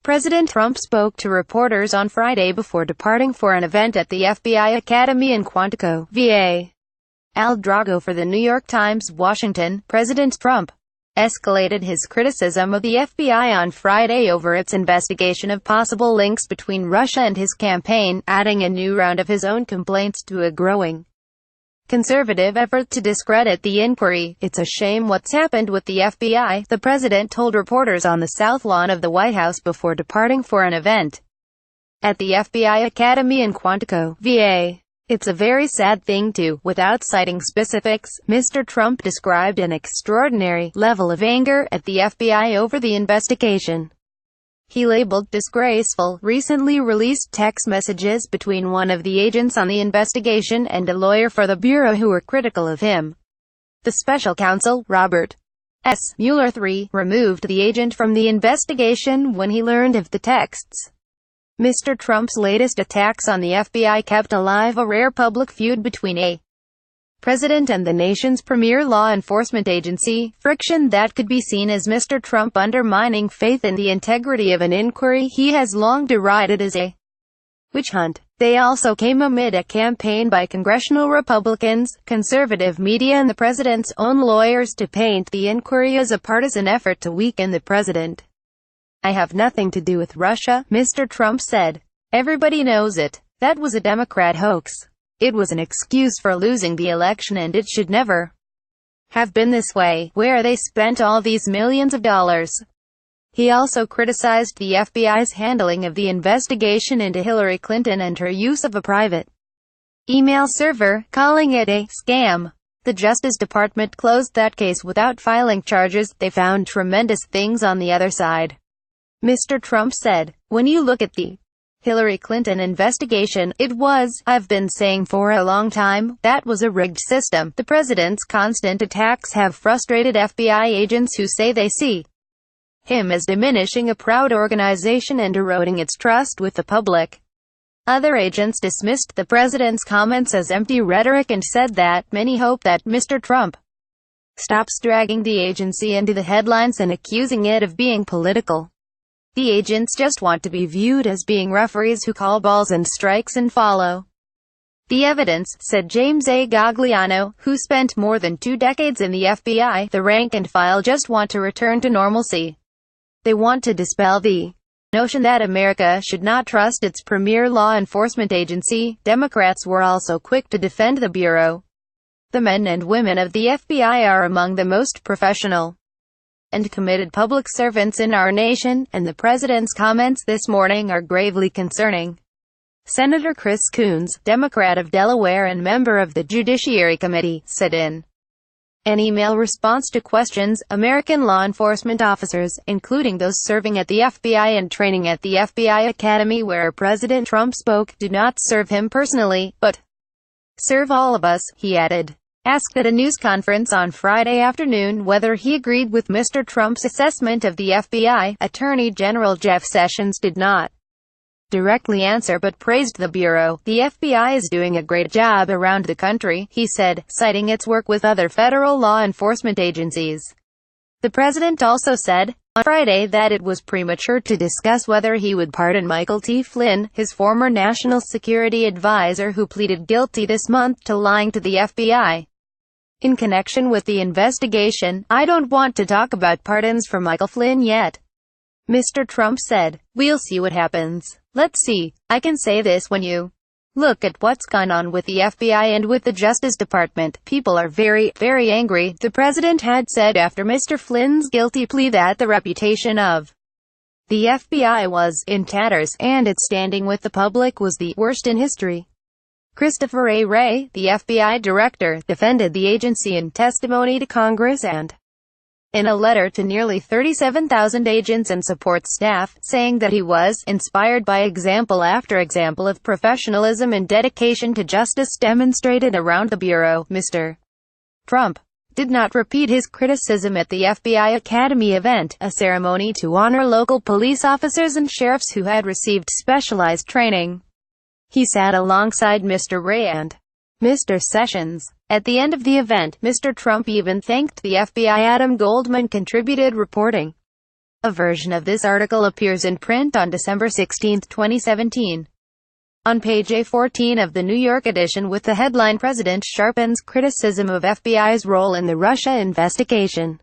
President Trump spoke to reporters on Friday before departing for an event at the FBI Academy in Quantico, VA. Al Drago for the New York Times, Washington. President Trump escalated his criticism of the FBI on Friday over its investigation of possible links between Russia and his campaign, adding a new round of his own complaints to a growing conservative effort to discredit the inquiry. "It's a shame what's happened with the FBI," the president told reporters on the South Lawn of the White House before departing for an event at the FBI Academy in Quantico, VA. "It's a very sad thing too." Without citing specifics, Mr. Trump described an extraordinary level of anger at the FBI over the investigation. He labeled disgraceful recently released text messages between one of the agents on the investigation and a lawyer for the Bureau who were critical of him. The special counsel, Robert S. Mueller III, removed the agent from the investigation when he learned of the texts. Mr. Trump's latest attacks on the FBI kept alive a rare public feud between a president and the nation's premier law enforcement agency, friction that could be seen as Mr. Trump undermining faith in the integrity of an inquiry he has long derided as a witch hunt. They also came amid a campaign by congressional Republicans, conservative media and the president's own lawyers to paint the inquiry as a partisan effort to weaken the president. "I have nothing to do with Russia," Mr. Trump said. "Everybody knows it. That was a Democrat hoax. It was an excuse for losing the election and it should never have been this way, where they spent all these millions of dollars." He also criticized the FBI's handling of the investigation into Hillary Clinton and her use of a private email server, calling it a scam. "The Justice Department closed that case without filing charges. They found tremendous things on the other side," Mr. Trump said. "When you look at the Hillary Clinton investigation, it was, I've been saying for a long time, that was a rigged system." The president's constant attacks have frustrated FBI agents who say they see him as diminishing a proud organization and eroding its trust with the public. Other agents dismissed the president's comments as empty rhetoric and said that many hope that Mr. Trump stops dragging the agency into the headlines and accusing it of being political. "The agents just want to be viewed as being referees who call balls and strikes and follow the evidence," said James A. Gagliano, who spent more than 2 decades in the FBI. "The rank and file just want to return to normalcy. They want to dispel the notion that America should not trust its premier law enforcement agency." Democrats were also quick to defend the Bureau. "The men and women of the FBI are among the most professional and committed public servants in our nation, and the president's comments this morning are gravely concerning." Senator Chris Coons, Democrat of Delaware and member of the Judiciary Committee, said in an email response to questions, "American law enforcement officers, including those serving at the FBI and training at the FBI Academy where President Trump spoke, do not serve him personally, but serve all of us," he added. Asked at a news conference on Friday afternoon whether he agreed with Mr. Trump's assessment of the FBI, Attorney General Jeff Sessions did not directly answer but praised the Bureau. "The FBI is doing a great job around the country," he said, citing its work with other federal law enforcement agencies. The president also said on Friday that it was premature to discuss whether he would pardon Michael T. Flynn, his former national security advisor who pleaded guilty this month to lying to the FBI in connection with the investigation. "I don't want to talk about pardons for Michael Flynn yet," Mr. Trump said. "We'll see what happens. Let's see. I can say this, when you look at what's gone on with the FBI and with the Justice Department, people are very, very angry," the president had said after Mr. Flynn's guilty plea that the reputation of the FBI was in tatters, and its standing with the public was the worst in history. Christopher A. Wray, the FBI director, defended the agency in testimony to Congress and in a letter to nearly 37,000 agents and support staff, saying that he was inspired by example after example of professionalism and dedication to justice demonstrated around the Bureau. Mr. Trump did not repeat his criticism at the FBI Academy event, a ceremony to honor local police officers and sheriffs who had received specialized training. He sat alongside Mr. Wray and Mr. Sessions. At the end of the event, Mr. Trump even thanked the FBI. Adam Goldman contributed reporting. A version of this article appears in print on December 16, 2017. On page A14 of the New York edition with the headline "President Sharpens Criticism of FBI's Role in the Russia Investigation."